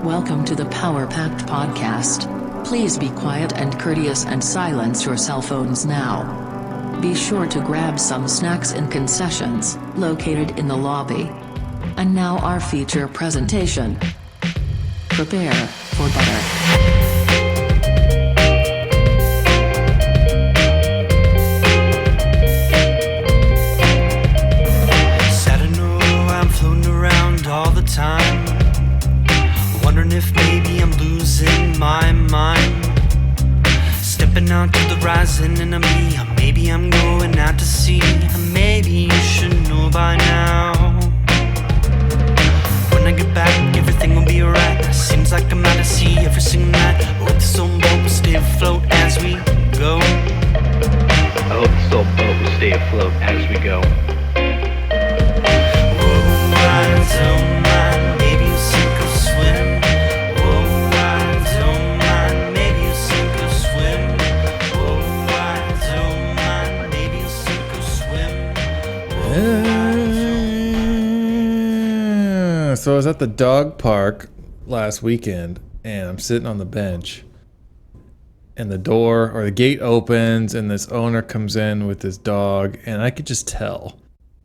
Welcome to the Power Packed Podcast. Please be quiet and courteous and silence your cell phones now. Be sure to grab some snacks and concessions, located in the lobby. And now our feature presentation. Prepare for butter. Time, wondering if maybe I'm losing my mind. Stepping out to the rising enemy, or maybe I'm going out to sea. Maybe you should know by now. When I get back, everything will be alright. Seems like I'm out to sea every single night. I hope this old boat will stay afloat as we go. I hope this old boat will stay afloat as we go. Whoa, I don't mind, maybe you'll sink or swim. Whoa, I don't mind, maybe you'll sink or swim. Whoa, I don't mind, maybe you'll sink or swim. So I was at the dog park last weekend, and I'm sitting on the bench, and the door or the gate opens, and this owner comes in with this dog, and I could just tell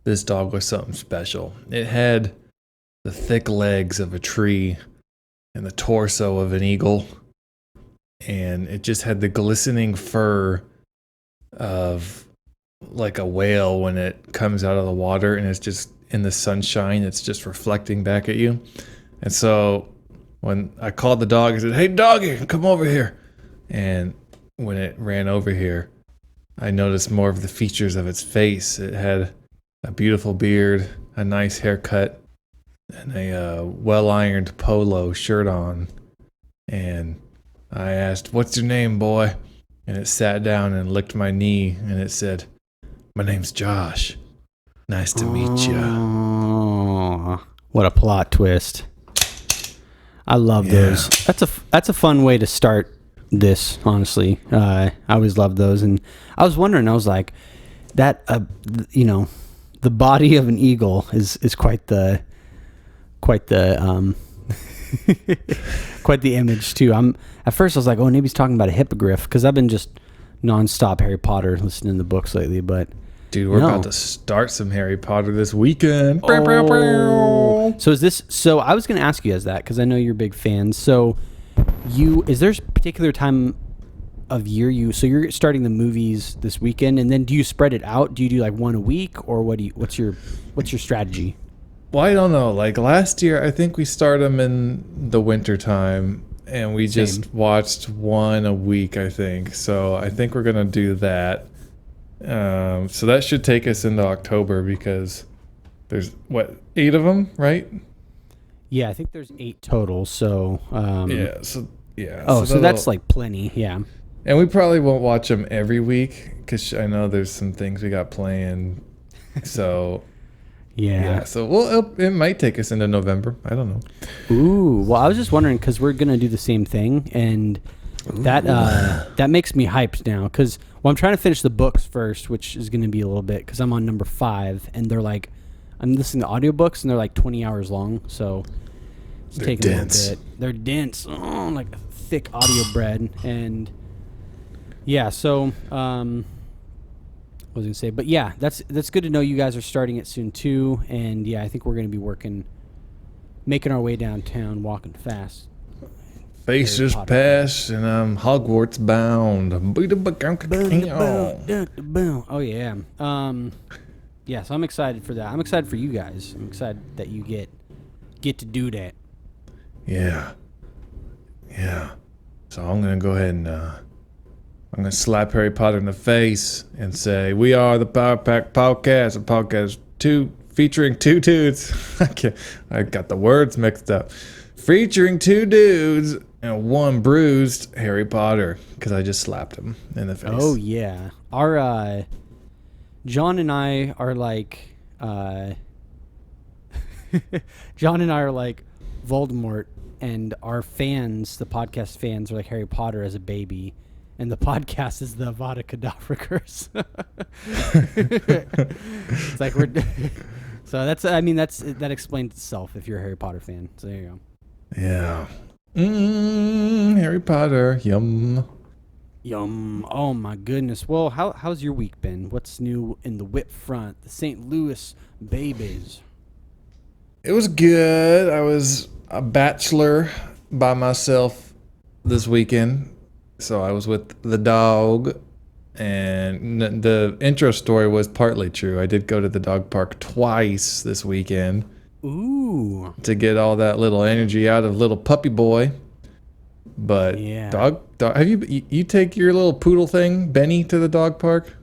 this dog was something special. It had the thick legs of a tree and the torso of an eagle, and it just had the glistening fur of like a whale when it comes out of the water and it's just in the sunshine, it's just reflecting back at you. And so when I called the dog, I said, "Hey doggy, come over here." And when it ran over here, I noticed more of the features of its face. It had a beautiful beard, a nice haircut, and a well-ironed polo shirt on. And I asked, "What's your name, boy?" And it sat down and licked my knee, and it said, "My name's Josh. Nice to meet you." Oh, what a plot twist. I love those. That's a fun way to start this, honestly. I always love those. And I was wondering, I was like, that, the body of an eagle is quite the quite the image too. At first I was like, oh, maybe he's talking about a hippogriff, because I've been just nonstop Harry Potter listening to the books lately. But dude, we're about to start some Harry Potter this weekend. So I was going to ask you guys that, because I know you're big fans. So is there a particular time of year so you're starting the movies this weekend, and then do you spread it out? Do you do like one a week, or what's your strategy? Well, I don't know. Like last year, I think we started them in the winter time, and we just watched one a week, I think. So I think we're going to do that. So that should take us into October, because there's 8 of them, right? Yeah, I think there's 8 total. So So that's like plenty. Yeah. And we probably won't watch them every week, because I know there's some things we got planned. So so it might take us into November. I don't know. Ooh, well, I was just wondering, because we're gonna do the same thing, and that makes me hyped now, because I'm trying to finish the books first, which is gonna be a little bit, because I'm on number 5, and they're like, I'm listening to audiobooks, and they're like 20 hours long, so it's taking dense. A little bit. They're dense, like thick audio bread, and yeah. So what was I gonna say? But yeah, that's good to know you guys are starting it soon too, and yeah, I think we're gonna be making our way downtown, walking fast. Faces pass, and I'm Hogwarts bound. Oh yeah. Yeah, so I'm excited for that. I'm excited for you guys. I'm excited that you get to do that. Yeah. So I'm gonna go ahead and I'm gonna slap Harry Potter in the face and say, "We are the Power Pack Podcast, a podcast featuring 2 dudes." I got the words mixed up. Featuring 2 dudes and 1 bruised Harry Potter, because I just slapped him in the face. Oh yeah, our John and I are like Voldemort, and our fans, the podcast fans, are like Harry Potter as a baby, and the podcast is the Avada Kedavra curse. It's like that explains itself if you're a Harry Potter fan. So there you go. Yeah. Harry Potter. Yum. Yum. Oh my goodness. Well, how's your week been? What's new in the whip front? The St. Louis babies. It was good. I was a bachelor by myself this weekend. So I was with the dog. And the intro story was partly true. I did go to the dog park twice this weekend. Ooh. To get all that little energy out of little puppy boy. But Yeah. dog have you take your little poodle thing, Benny, to the dog park?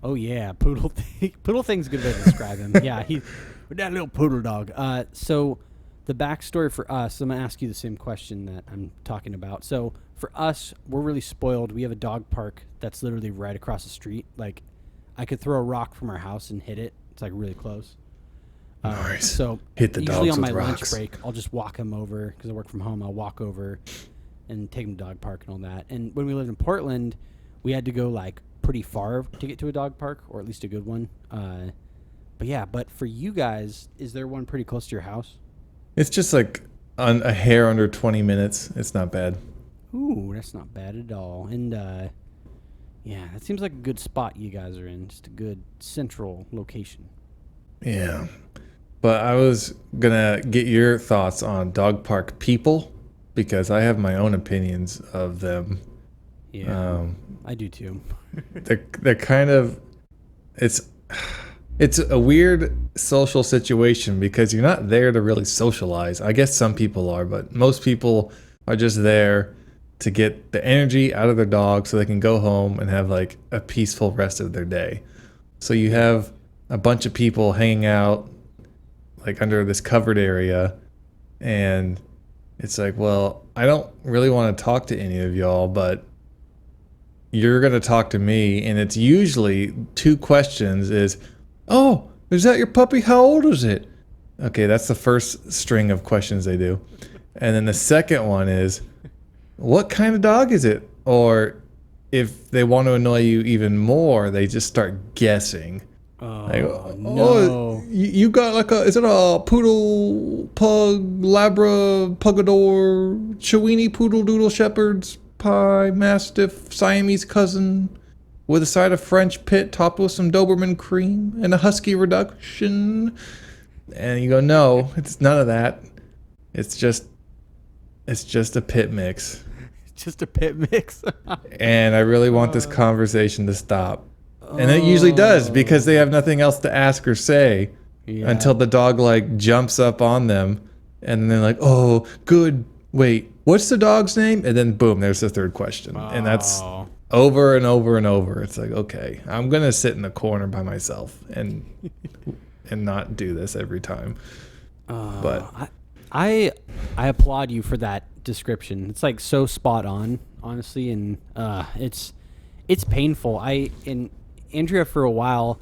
Oh yeah, poodle thing. Poodle thing's a good way to describe him. Yeah, he with that little poodle dog. So the backstory for us, I'm gonna ask you the same question that I'm talking about. So for us, we're really spoiled. We have a dog park that's literally right across the street. Like, I could throw a rock from our house and hit it. It's like really close. Nice. So Hit the usually dogs on my with lunch rocks. break, I'll just walk him over because I work from home. I'll walk over and take him to dog park and all that. And when we lived in Portland, we had to go like pretty far to get to a dog park, or at least a good one. But for you guys, is there one pretty close to your house? It's just like a hair under 20 minutes. It's not bad. Ooh, that's not bad at all. And yeah, it seems like a good spot you guys are in. Just a good central location. Yeah. But I was gonna get your thoughts on dog park people because I have my own opinions of them. Yeah, I do too. They're kind of it's a weird social situation because you're not there to really socialize. I guess some people are, but most people are just there to get the energy out of their dog so they can go home and have like a peaceful rest of their day. So you have a bunch of people hanging out like under this covered area, and it's like, well, I don't really want to talk to any of y'all, but you're going to talk to me. And it's usually two questions is, oh, is that your puppy? How old is it? Okay, that's the first string of questions they do. And then the second one is, what kind of dog is it? Or if they want to annoy you even more, they just start guessing. Like, No. You got like is it a poodle, pug, labra, pugador, Chiweenie, poodle, doodle, shepherd's pie, mastiff, Siamese cousin, with a side of French pit topped with some Doberman cream and a husky reduction? And you go, no, it's none of that. It's just a pit mix. Just a pit mix. And I really want this conversation to stop. And it usually does because they have nothing else to ask or say until the dog like jumps up on them and they're like, oh, good. Wait, what's the dog's name? And then boom, there's the third question. And that's over and over and over. It's like, okay, I'm going to sit in the corner by myself and not do this every time. But I applaud you for that description. It's like so spot on, honestly, and it's painful. Andrea for a while,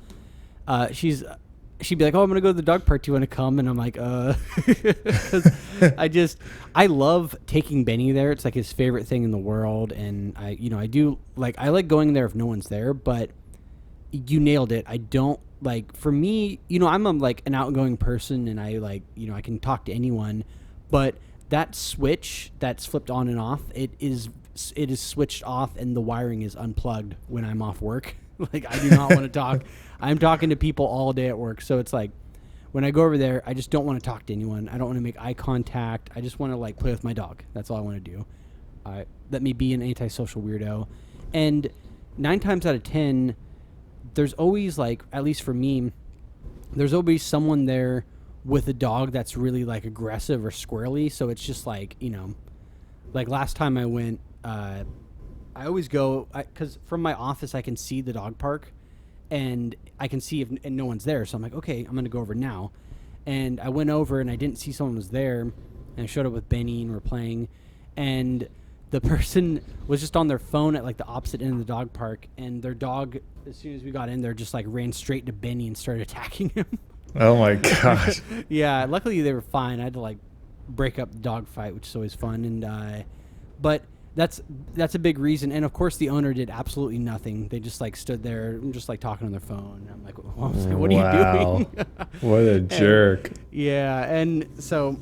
she'd be like, "Oh, I'm gonna go to the dog park. Do you want to come?" And I'm like, 'cause I love taking Benny there. It's like his favorite thing in the world, and I like going there if no one's there. But you nailed it. I don't like, for me, I'm like an outgoing person, and I like, I can talk to anyone, but that switch that's flipped on and off, it is switched off, and the wiring is unplugged when I'm off work. Like, I do not want to talk. I'm talking to people all day at work. So it's like, when I go over there, I just don't want to talk to anyone. I don't want to make eye contact. I just want to like play with my dog. That's all I want to do. Let me be an antisocial weirdo. And 9 times out of 10, there's always like, at least for me, there's always someone there with a dog that's really like aggressive or squirrely. So it's just like, like last time I went, I always go because from my office I can see the dog park, and I can see if and no one's there. So I'm like, okay, I'm gonna go over now. And I went over and I didn't see someone was there, and I showed up with Benny and we're playing, and the person was just on their phone at like the opposite end of the dog park, and their dog, as soon as we got in there, just like ran straight to Benny and started attacking him. oh my gosh. Yeah, luckily they were fine. I had to like break up the dog fight, which is always fun. And but that's a big reason. And of course the owner did absolutely nothing. They just like stood there and just like talking on their phone. I'm like, what are you doing? What a jerk. Yeah. And so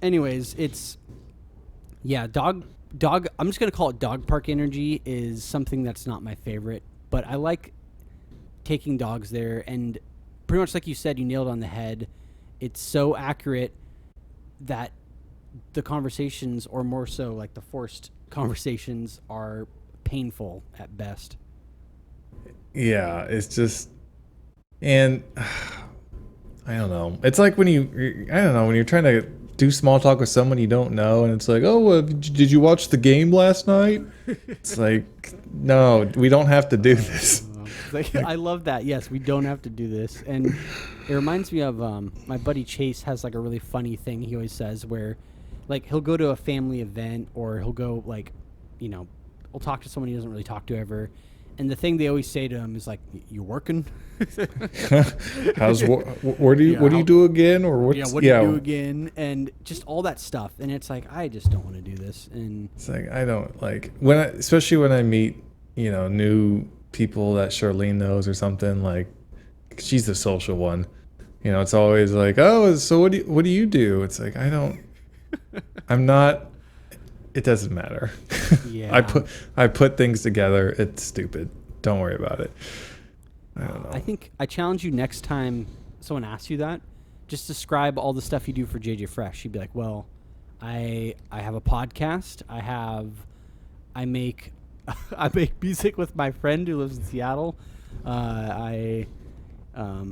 anyways, Yeah, dog. I'm just gonna call it dog park energy is something that's not my favorite, but I like taking dogs there, and pretty much like you said, you nailed it on the head. It's so accurate that the conversations, or more so like the forced conversations, are painful at best. Yeah, it's just, and I don't know. It's like when I don't know, when you're trying to do small talk with someone you don't know, and it's like, oh, did you watch the game last night? It's like, no, we don't have to do this. I love that. Yes, we don't have to do this. And it reminds me of my buddy Chase has like a really funny thing he always says where like he'll go to a family event, or he'll go like, he'll talk to someone he doesn't really talk to ever. And the thing they always say to him is like, "You working? What do you do again? Or what's, what do you do again?" And just all that stuff. And it's like, I just don't want to do this. And it's like, I don't like especially when I meet, new people that Charlene knows or something. Like, she's the social one. It's always like, oh, so what do you do? It's like, I'm not. It doesn't matter. Yeah. I put things together. It's stupid. Don't worry about it. I don't know. I think I challenge you next time someone asks you that, just describe all the stuff you do for JJ Fresh. You'd be like, well, I have a podcast. I make music with my friend who lives in Seattle. I'm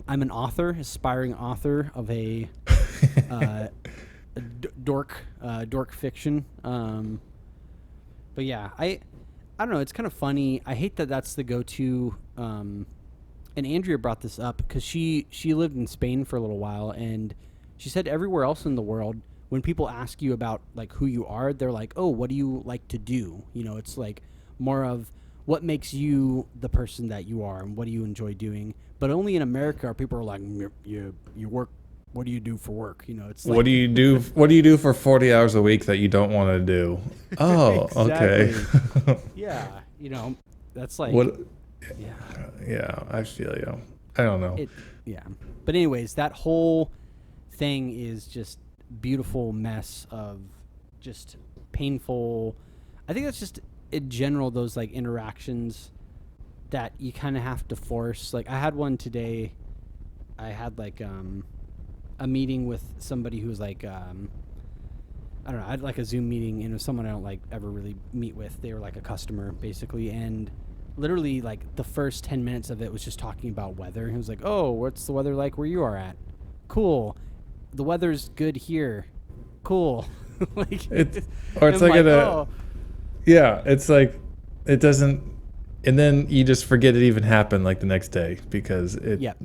an author, aspiring author of a dork fiction. But yeah, I don't know. It's kind of funny. I hate that that's the go-to. And Andrea brought this up because she lived in Spain for a little while, and she said everywhere else in the world, when people ask you about like who you are, they're like, oh, what do you like to do? It's like more of what makes you the person that you are, and what do you enjoy doing. But only in America are people are like, you work. What do you do for work? It's like, what do you do? What do you do for 40 hours a week that you don't want to do? Oh, okay. Yeah, that's like what? Yeah. Yeah, I feel you. I don't know. Yeah, but anyways, that whole thing is just beautiful mess of just painful. I think that's just in general those like interactions that you kind of have to force. Like I had one today. I had like a meeting with somebody who's like I don't know, I had like a Zoom meeting, and it was someone I don't like ever really meet with. They were like a customer basically, and literally like the first 10 minutes of it was just talking about weather. He was like, oh, what's the weather like where you are at? Cool. The weather's good here. Cool. Like it's like yeah, it's like it doesn't, and then you just forget it even happened like the next day because it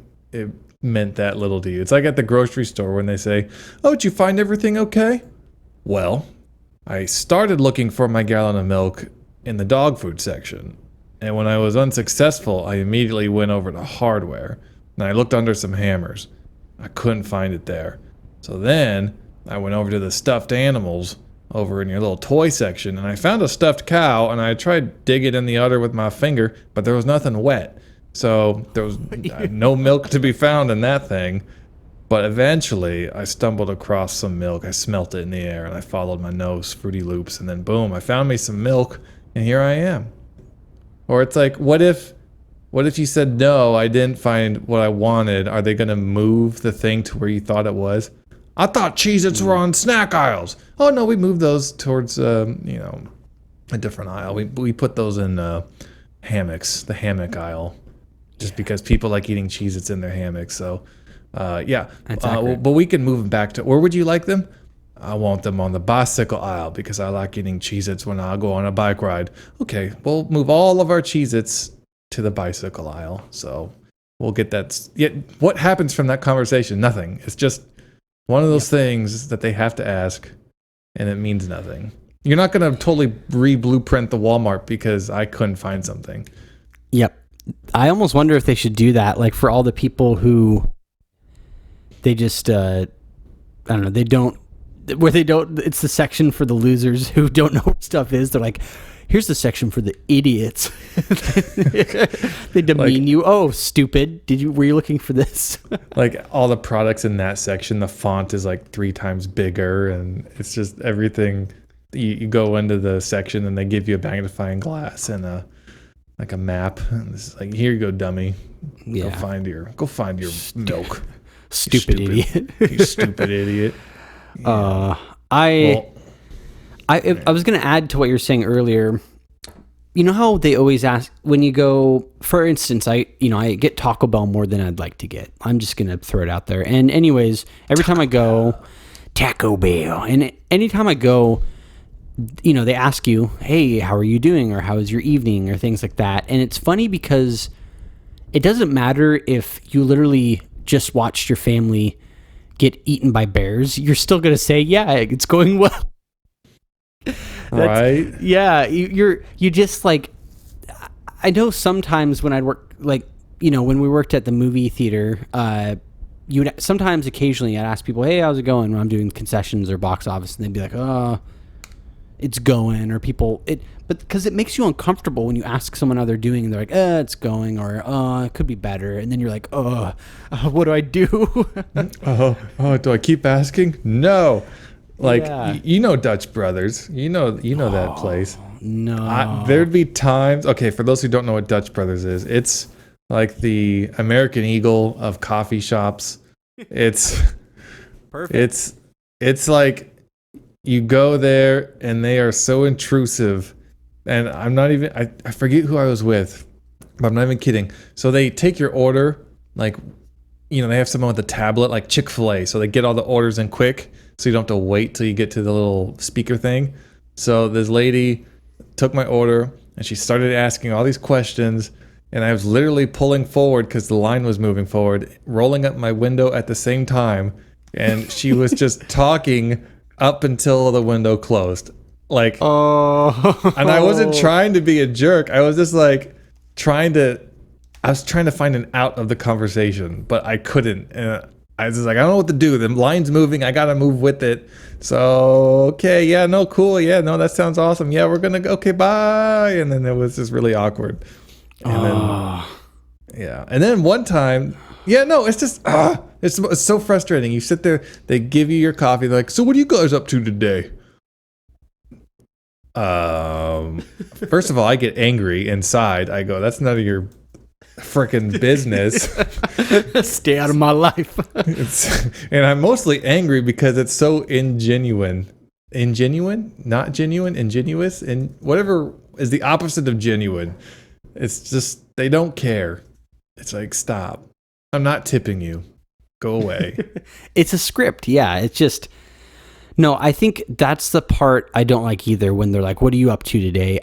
meant that little to you. It's like at the grocery store when they say, oh, did you find everything okay? Well, I started looking for my gallon of milk in the dog food section. And when I was unsuccessful, I immediately went over to hardware. And I looked under some hammers. I couldn't find it there. So then I went over to the stuffed animals over in your little toy section. And I found a stuffed cow. And I tried to dig it in the udder with my finger. But there was nothing wet. So there was no milk to be found in that thing. But eventually, I stumbled across some milk. I smelt it in the air, and I followed my nose, Fruity Loops, and then boom, I found me some milk, and here I am. Or it's like, what if you said, no, I didn't find what I wanted? Are they going to move the thing to where you thought it was? I thought Cheez-Its were on snack aisles. Oh, no, we moved those towards, a different aisle. We put those in hammocks, the hammock aisle, just because people like eating Cheez-Its in their hammocks, so... but we can move them back to, where would you like them? I want them on the bicycle aisle because I like eating Cheez-Its when I go on a bike ride. Okay, we'll move all of our Cheez-Its to the bicycle aisle. So we'll get that. Yet, what happens from that conversation? Nothing. It's just one of those things that they have to ask, and it means nothing. You're not going to totally re-blueprint the Walmart because I couldn't find something. Yep. I almost wonder if they should do that, like for all the people who... They just, I don't know, it's the section for the losers who don't know what stuff is. They're like, here's the section for the idiots. They demean you. Oh, stupid. Were you looking for this? Like all the products in that section, the font is like 3 times bigger, and it's just everything. you go into the section and they give you a magnifying glass and a map. And this is like, here you go, dummy. Yeah. Go find your milk. Stupid idiot. You stupid idiot. Yeah. I was going to add to what you were saying earlier. You know how they always ask when you go, for instance, I get Taco Bell more than I'd like to get. I'm just going to throw it out there. And anyways, every time I go, Taco Bell, and anytime I go, they ask you, hey, how are you doing? Or how was your evening? Or things like that. And it's funny because it doesn't matter if you literally just watched your family get eaten by bears. You're still going to say, yeah, it's going well. Right? Yeah. You just like, I know sometimes when I'd work, like, when we worked at the movie theater, you would sometimes occasionally I'd ask people, hey, how's it going when I'm doing concessions or box office? And they'd be like, oh, it's going, or but because it makes you uncomfortable when you ask someone how they're doing and they're like, it's going, or it could be better. And then you're like, what do I do? Do I keep asking? No. Like, Dutch Brothers, you know that place. No. There'd be times, okay, for those who don't know what Dutch Brothers is, it's like the American Eagle of coffee shops. It's perfect. It's like you go there and they are so intrusive, and I'm not even, I forget who I was with, but I'm not even kidding. So they take your order, like, they have someone with a tablet, like Chick-fil-A, so they get all the orders in quick, so you don't have to wait till you get to the little speaker thing. So this lady took my order and she started asking all these questions, and I was literally pulling forward because the line was moving forward, rolling up my window at the same time, and she was just talking up until the window closed. Like, and I wasn't trying to be a jerk. I was just like trying to find an out of the conversation, but I couldn't. And I was just like, I don't know what to do. The line's moving. I got to move with it. So, okay, yeah, no, cool. Yeah, no, that sounds awesome. Yeah, we're going to go. Okay, bye. And then it was just really awkward. And then one time, it's just, it's so frustrating. You sit there, they give you your coffee. They're like, so what are you guys up to today? First of all, I get angry inside. I go, that's none of your freaking business. Stay out of my life. And I'm mostly angry because it's so ingenuine, not genuine, ingenuous, and whatever is the opposite of genuine. It's just, they don't care. It's like, stop. I'm not tipping you. Go away. It's a script. Yeah. It's just, no, I think that's the part I don't like either, when they're like, what are you up to today?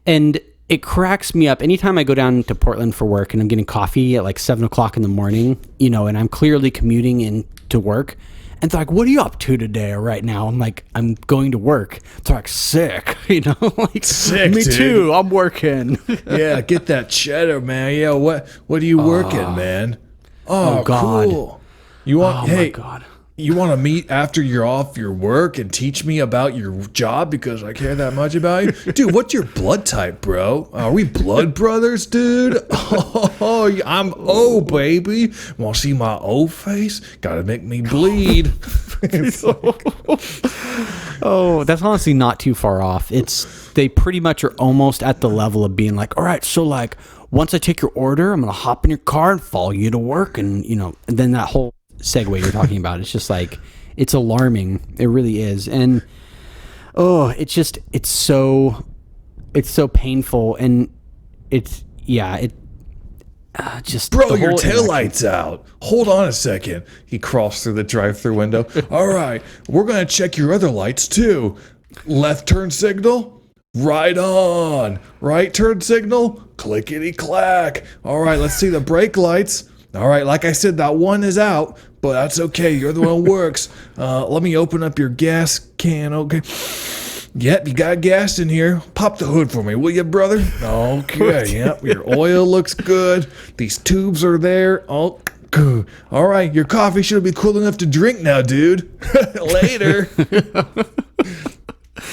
And it cracks me up anytime I go down to Portland for work and I'm getting coffee at like 7:00 in the morning, and I'm clearly commuting into work, and they're like, what are you up to today or right now? I'm like, I'm going to work. They're like, sick, like, sick, me dude. too, I'm working. Yeah, get that cheddar, man. Yeah, what are you working, man? Oh, God. Cool. You want, my God. You want to meet after you're off your work and teach me about your job because I care that much about you? Dude, what's your blood type, bro? Are we blood brothers, dude? Oh, I'm O, baby. Want to see my O face? Gotta make me bleed. Oh, that's honestly not too far off. They pretty much are almost at the level of being like, all right, so like, once I take your order, I'm going to hop in your car and follow you to work. And, and then that whole segue you're talking about, it's just like, it's alarming. It really is. And it's so painful. And just, bro, your taillight's out. Hold on a second. He crawls through the drive-through window. All right, we're going to check your other lights too. Left turn signal, right on. Right turn signal, clickety clack. All right, let's see the brake lights. All right, like I said, that one is out, but that's okay. You're the one who works. Let me open up your gas can. Okay. Yep, you got gas in here. Pop the hood for me, will you, brother? Okay, yep, your oil looks good. These tubes are there. Oh, good. All right, your coffee should be cool enough to drink now, dude. Later.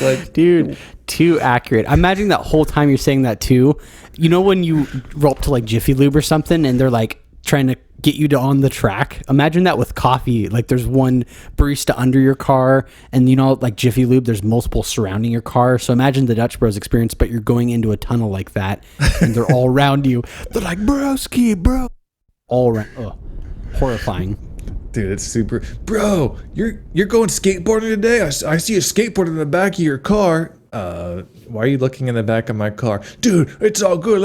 Like, dude, too accurate. I'm imagining that whole time you're saying that too. When you roll up to like Jiffy Lube or something and they're like trying to get you to on the track. Imagine that with coffee. Like there's one barista under your car, and like Jiffy Lube, there's multiple surrounding your car. So imagine the Dutch Bros experience, but you're going into a tunnel like that, and they're all around you. They're like, broski, bro. All around. Oh, horrifying. Dude, it's super. Bro, you're going skateboarding today? I see a skateboard in the back of your car. Why are you looking in the back of my car? Dude, it's all good.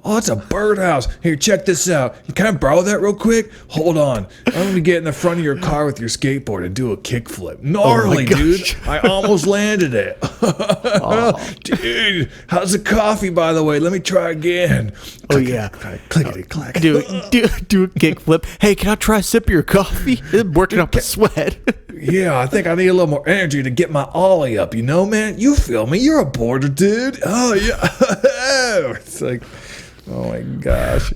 Oh, it's a birdhouse. Here, check this out. Can I borrow that real quick? Hold on. I'm going to get in the front of your car with your skateboard and do a kickflip. Gnarly, dude. I almost landed it. Oh. Dude, how's the coffee, by the way? Let me try again. Oh, yeah. Clickety, clack. Do a kickflip. Hey, can I try a sip of your coffee? I'm working up a sweat. Yeah, I think I need a little more energy to get my ollie up, man? You feel me? You're a boarder, dude. Oh, yeah. It's like, oh my gosh.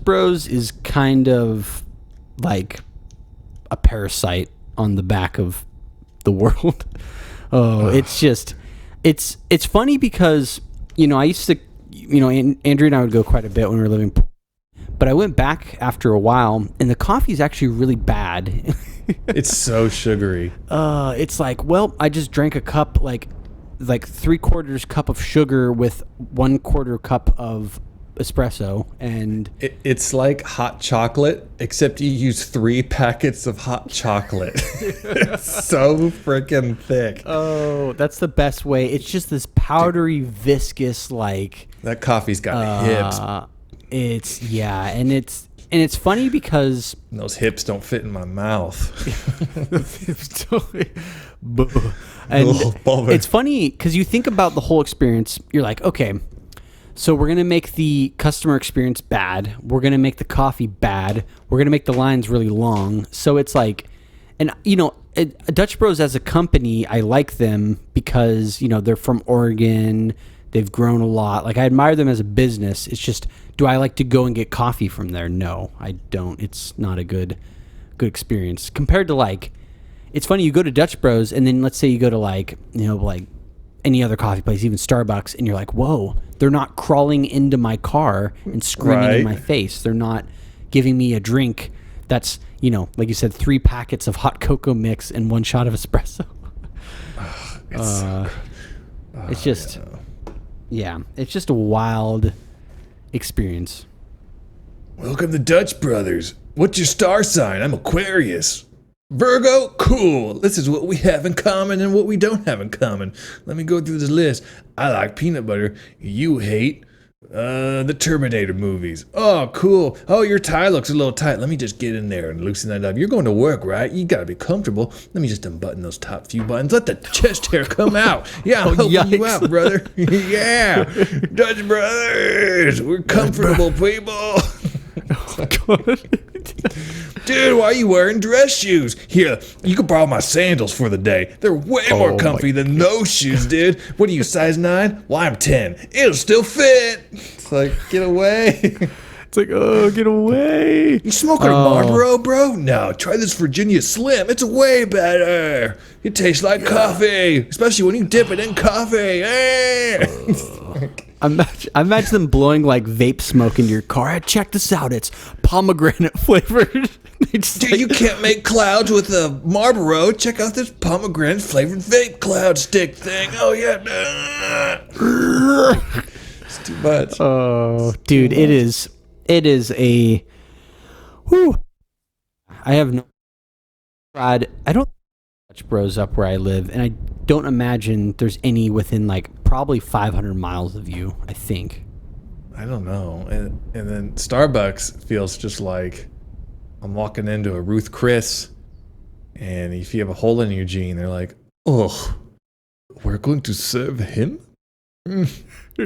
Bros is kind of like a parasite on the back of the world. Oh, it's funny because, I used to, Andrew and I would go quite a bit when we were living, but I went back after a while, and the coffee is actually really bad. It's so sugary. It's like, well, I just drank a cup, like 3/4 cup of sugar with 1/4 cup of espresso, and it's like hot chocolate, except you use 3 packets of hot chocolate. It's so freaking thick. Oh, that's the best way. It's just this powdery, viscous, like that coffee's got hips. And it's funny because those hips don't fit in my mouth. And it's funny because you think about the whole experience. You're like, okay, so we're going to make the customer experience bad. We're going to make the coffee bad. We're going to make the lines really long. So it's like, and Dutch Bros as a company, I like them because, they're from Oregon. They've grown a lot. Like, I admire them as a business. It's just, do I like to go and get coffee from there? No, I don't. It's not a good experience compared to like, it's funny. You go to Dutch Bros and then let's say you go to like any other coffee place, even Starbucks, and you're like, whoa, they're not crawling into my car and screaming in my face. They're not giving me a drink that's, like you said, 3 packets of hot cocoa mix and 1 shot of espresso. It's just, it's just a wild experience. Welcome to Dutch Brothers. What's your star sign? I'm Aquarius. Virgo? Cool. This is what we have in common and what we don't have in common. Let me go through this list. I like peanut butter. You hate the Terminator movies. Oh, cool. Oh, your tie looks a little tight. Let me just get in there and loosen that up. You're going to work, right? You gotta be comfortable. Let me just unbutton those top few buttons. Let the chest hair come out. Yeah, I'm helping you out, brother. Yeah. Dutch Brothers. We're comfortable people. Oh, God. Dude, why are you wearing dress shoes? Here, you can borrow my sandals for the day. They're way more comfy than those shoes, dude. What are you, size 9? Well, I'm 10. It'll still fit. It's like, get away. It's like, oh, get away. You smoking a Marlboro, bro? No, try this Virginia Slim. It's way better. It tastes like coffee, especially when you dip it in coffee. Imagine them blowing like vape smoke into your car. Hey, check this out. It's pomegranate flavored. Dude, you can't make clouds with a Marlboro. Check out this pomegranate flavored vape cloud stick thing. Oh, yeah. It's too much. Oh, dude, it is a... Whew. I have no... I don't... Dutch Bros up where I live, and I don't imagine there's any within like probably 500 miles of you, I think. I don't know. And then Starbucks feels just like I'm walking into a Ruth Chris, and if you have a hole in your jean, they're like, oh, we're going to serve him?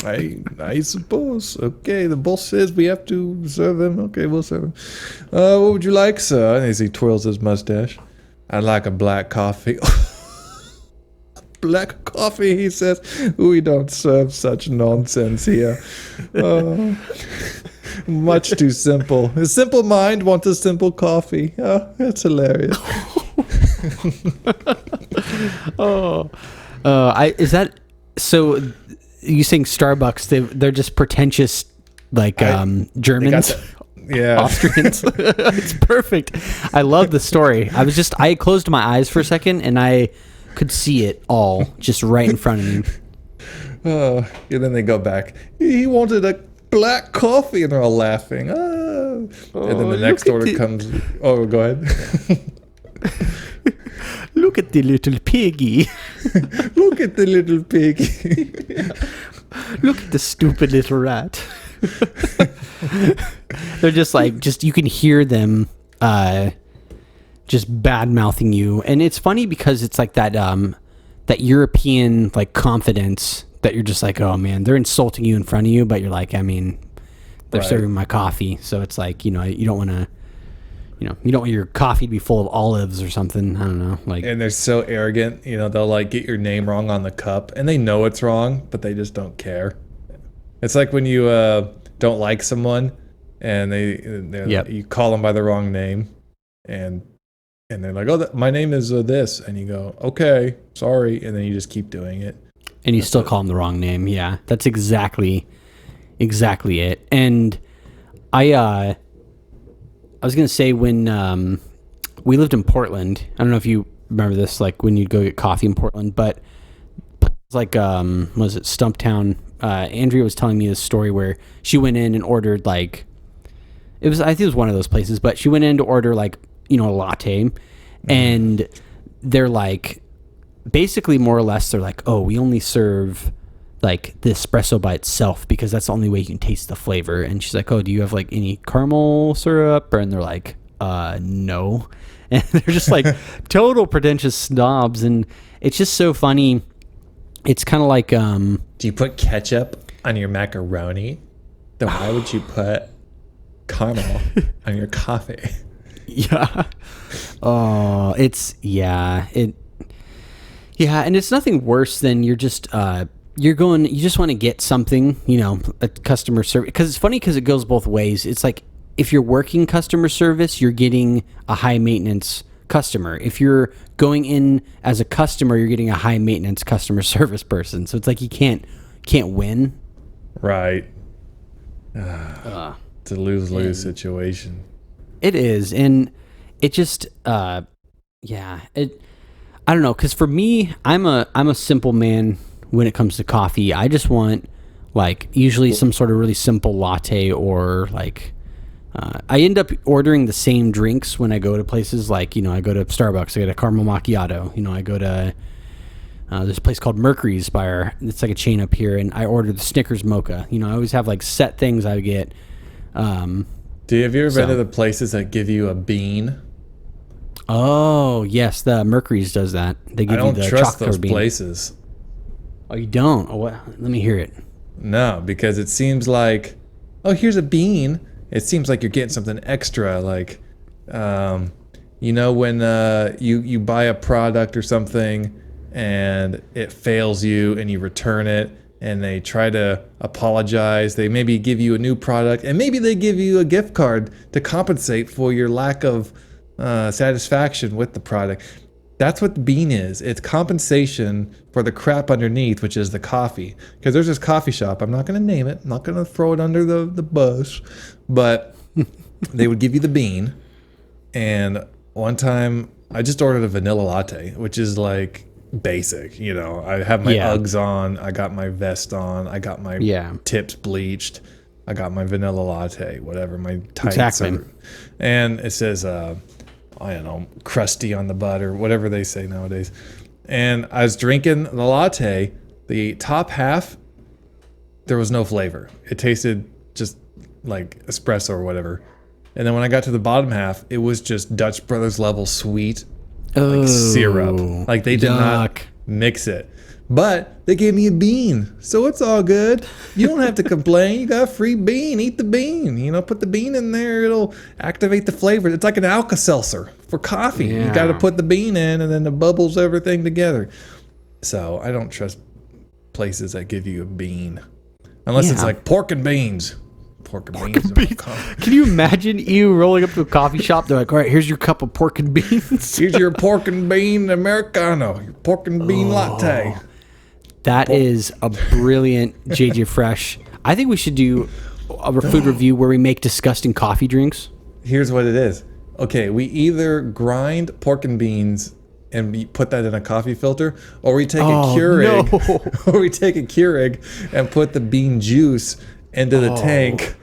I suppose. Okay, the boss says we have to serve him. Okay, we'll serve him. What would you like, sir? And as he twirls his mustache. I'd like a black coffee. Black coffee, he says. We don't serve such nonsense here. Much too simple. A simple mind wants a simple coffee. Oh, that's hilarious. Is that so? You saying Starbucks? They're just pretentious, like Germans. Yeah. Austrians. It's perfect. I love the story. I closed my eyes for a second and I could see it all just right in front of me. And then they go back. He wanted a black coffee, and they're all laughing. And then the next order comes. Oh, go ahead. Look at the little piggy. Look at the little piggy. Look at the stupid little rat. They're just you can hear them just bad mouthing you. And it's funny because it's like that European like confidence that you're just like, oh man, they're insulting you in front of you, but you're like, I mean, they're serving my coffee. So it's like, you don't want to, you don't want your coffee to be full of olives or something. I don't know. Like, and they're so arrogant, they'll like get your name wrong on the cup and they know it's wrong, but they just don't care. It's like when you don't like someone and you call them by the wrong name and they're like, oh, my name is this. And you go, okay, sorry. And then you just keep doing it. And you still call them the wrong name. Yeah, that's exactly it. And I was going to say when we lived in Portland, I don't know if you remember this, like when you'd go get coffee in Portland, but it's like, was it Stumptown? Andrea was telling me this story where she went in and ordered I think it was one of those places, but she went in to order like, a latte, and they're like, basically more or less, they're like, oh, we only serve like the espresso by itself because that's the only way you can taste the flavor. And she's like, oh, do you have like any caramel syrup? And they're like, no. And they're just like total pretentious snobs. And it's just so funny. It's kind of like, do you put ketchup on your macaroni? Then why would you put caramel on your coffee? Yeah. Oh, and it's nothing worse than you just want to get something, a customer service. Because it's funny because it goes both ways. It's like if you're working customer service, you're getting a high maintenance customer. If you're going in as a customer, you're getting a high maintenance customer service person. So it's like you can't win. Right. It's a lose-lose situation. It is, and it just I don't know, because for me, I'm a simple man when it comes to coffee. I just want like usually some sort of really simple latte, or like I end up ordering the same drinks when I go to places like, I go to Starbucks, I get a caramel macchiato, I go to there's a place called Mercury's it's like a chain up here, and I order the Snickers mocha. I always have like set things I would get. Have you ever been to the places that give you a bean? Oh, yes, the Mercury's does that. They give you the chocolate bean. I don't trust those places. Oh, you don't? Oh, what? Let me hear it. No, because it seems like, oh, here's a bean. It seems like you're getting something extra, like, when you buy a product or something and it fails you and you return it, and they try to apologize. They maybe give you a new product, and maybe they give you a gift card to compensate for your lack of satisfaction with the product. That's what the bean is. It's compensation for the crap underneath, which is the coffee. Because there's this coffee shop. I'm not going to name it. I'm not going to throw it under the bus. But they would give you the bean. And one time, I just ordered a vanilla latte, which is like basic, I have my Uggs on, I got my vest on, I got my tips bleached, I got my vanilla latte, whatever, my tights and it says I don't know, crusty on the butt or whatever they say nowadays. And I was drinking the latte, the top half, there was no flavor. It tasted just like espresso or whatever. And then when I got to the bottom half, it was just Dutch Brothers level sweet, like syrup. Like they did not mix it. But they gave me a bean, so it's all good. You don't have to complain. You got a free bean. Eat the bean. Put the bean in there. It'll activate the flavor. It's like an Alka-Seltzer for coffee. Yeah. You got to put the bean in, and then it bubbles everything together. So I don't trust places that give you a bean. Unless it's like pork and beans. Pork and beans. Can you imagine you rolling up to a coffee shop? They're like, all right, here's your cup of pork and beans. Here's your pork and bean Americano. Your pork and bean latte. That is a brilliant JJ Fresh. I think we should do a food review where we make disgusting coffee drinks? Here's what it is. Okay, we either grind pork and beans and we put that in a coffee filter, or we take a Keurig, or we take a Keurig and put the bean juice into the tank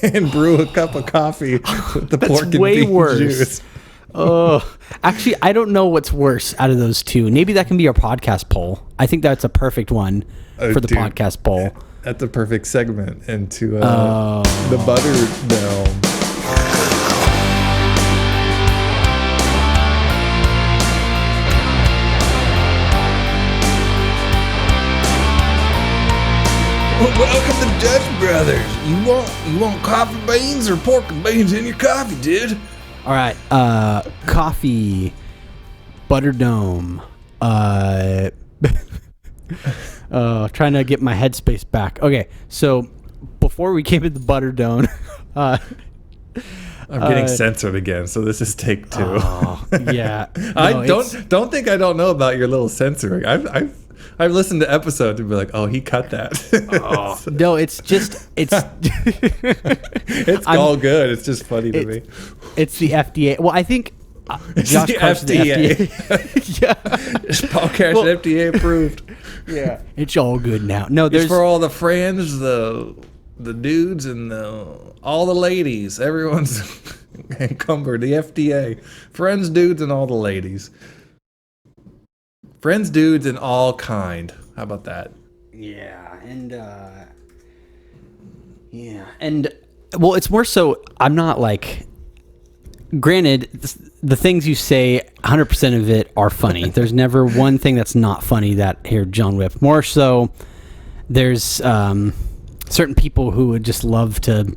and brew a cup of coffee with the pork and bean juice. Oh, actually, I don't know what's worse out of those two. Maybe that can be our podcast poll. I think that's a perfect one for the podcast poll. That's a perfect segment into the butter dome. Welcome to Dutch Brothers. You want coffee beans or pork and beans in your coffee, dude? All right, coffee, butter dome. Trying to get my headspace back. Okay, so before we came to the butter dome, I'm getting censored again, so this is take 2. Oh, yeah, I don't think I don't know about your little censoring. I've listened to episodes and be like, oh, he cut that. No, it's it's all good. It's just funny to me. It's the FDA. Well, I think it's Josh the Carson's FDA. Yeah, This podcast FDA approved. Yeah, it's all good now. No, there's It's for all the friends, the dudes, and all the ladies. Everyone's encumbered. The FDA, friends, dudes, and all the ladies. Friends, dudes, and all kind. How about that? Yeah, and well, it's more so. I'm not like. Granted, the things you say, 100% of it are funny. There's never one thing that's not funny that here John Whip. More so, there's certain people who would just love to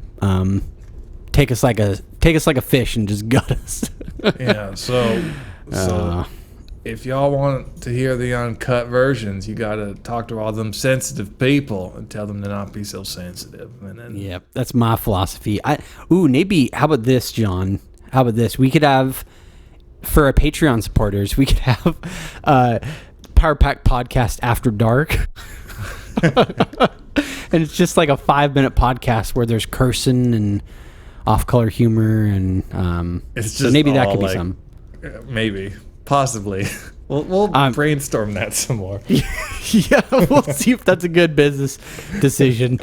take us like a fish and just gut us. Yeah. So if y'all want to hear the uncut versions, you got to talk to all them sensitive people and tell them to not be so sensitive. And then, yeah, that's my philosophy. Maybe, how about this, John? How about this? We could have, for our Patreon supporters, we could have Power Pack Podcast After Dark. And it's just like a 5-minute podcast where there's cursing and off-color humor. And it's just so maybe that could be like, some. Maybe. Possibly. We'll brainstorm that some more. Yeah, we'll see if that's a good business decision.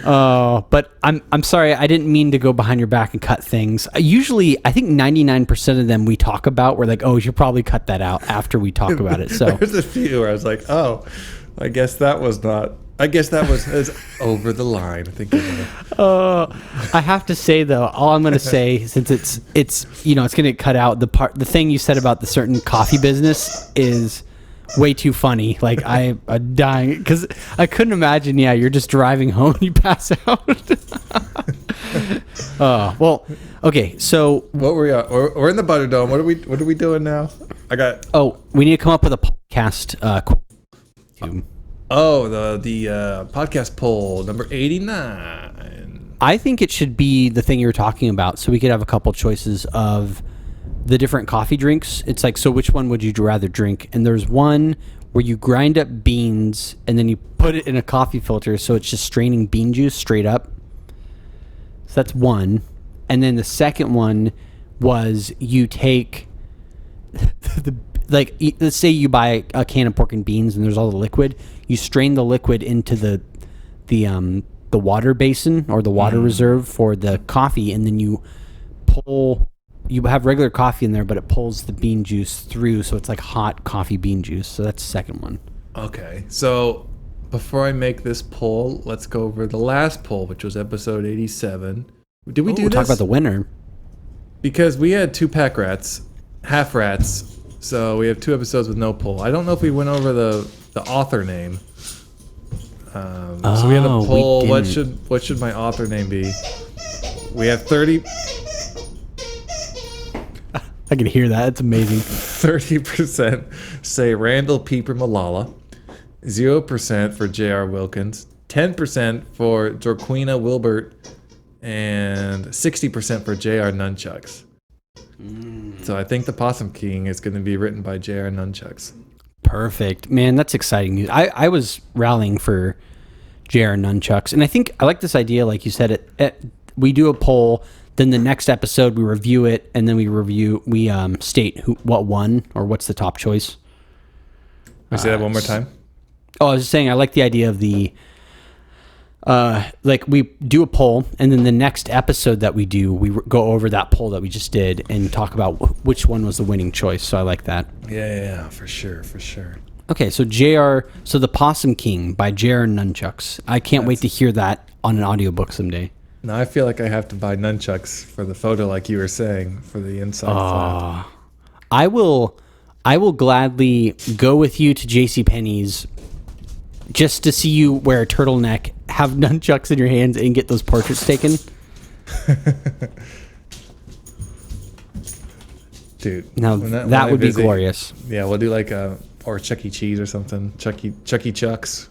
But I'm sorry, I didn't mean to go behind your back and cut things. Usually, I think 99% of them we talk about, we're like, oh, you should probably cut that out after we talk about it. So there's a few where I was like, oh, I guess that was over the line. I think. I have to say though, all I'm going to say, since it's it's going to get cut out, the thing you said about the certain coffee business is way too funny. Like I'm dying because I couldn't imagine. Yeah, you're just driving home and you pass out. Well, okay. So what were we at? We're in the Butter Dome. What are we doing now? We need to come up with a podcast. The podcast poll number 89. I think it should be the thing you're talking about, so we could have a couple choices of the different coffee drinks. It's like, so which one would you rather drink? And there's one where you grind up beans and then you put it in a coffee filter, so it's just straining bean juice straight up. So that's one. And then the second one was you take let's say you buy a can of pork and beans and there's all the liquid. You strain the liquid into the water basin or the water reserve for the coffee, and then you have regular coffee in there, but it pulls the bean juice through, so it's like hot coffee bean juice. So that's the second one. Okay, so before I make this poll, let's go over the last poll, which was episode 87. Did we do this? Talk about the winner. Because we had 2-pack rats, half rats, so we have 2 episodes with no poll. I don't know if we went over the author name. So we had a poll. What should my author name be? We have 30. I can hear that. It's amazing. 30% say Randall Pieper Malala, 0% for J.R. Wilkins, 10% for Jorquina Wilbert, and 60% for J.R. Nunchucks. So I think the Possum King is going to be written by J.R. Nunchucks. Perfect. Man, that's exciting news. I was rallying for JR Nunchucks. And I think I like this idea, like you said, we do a poll, then the next episode we review it, and then we state what won or what's the top choice. Can I say that one more time? Oh, I was just saying I like the idea of the like we do a poll, and then the next episode that we do, we go over that poll that we just did and talk about which one was the winning choice. So I like that. Yeah, for sure. Okay, so so The Possum King by JR Nunchucks. I can't wait to hear that on an audiobook someday. Now I feel like I have to buy nunchucks for the photo, like you were saying, for the inside flap. I will gladly go with you to JCPenney's just to see you wear a turtleneck, have nunchucks in your hands, and get those portraits taken. Dude. Now that would be glorious. Yeah, we'll do like or Chuck E. Cheese or something. Chuck E. Chucks.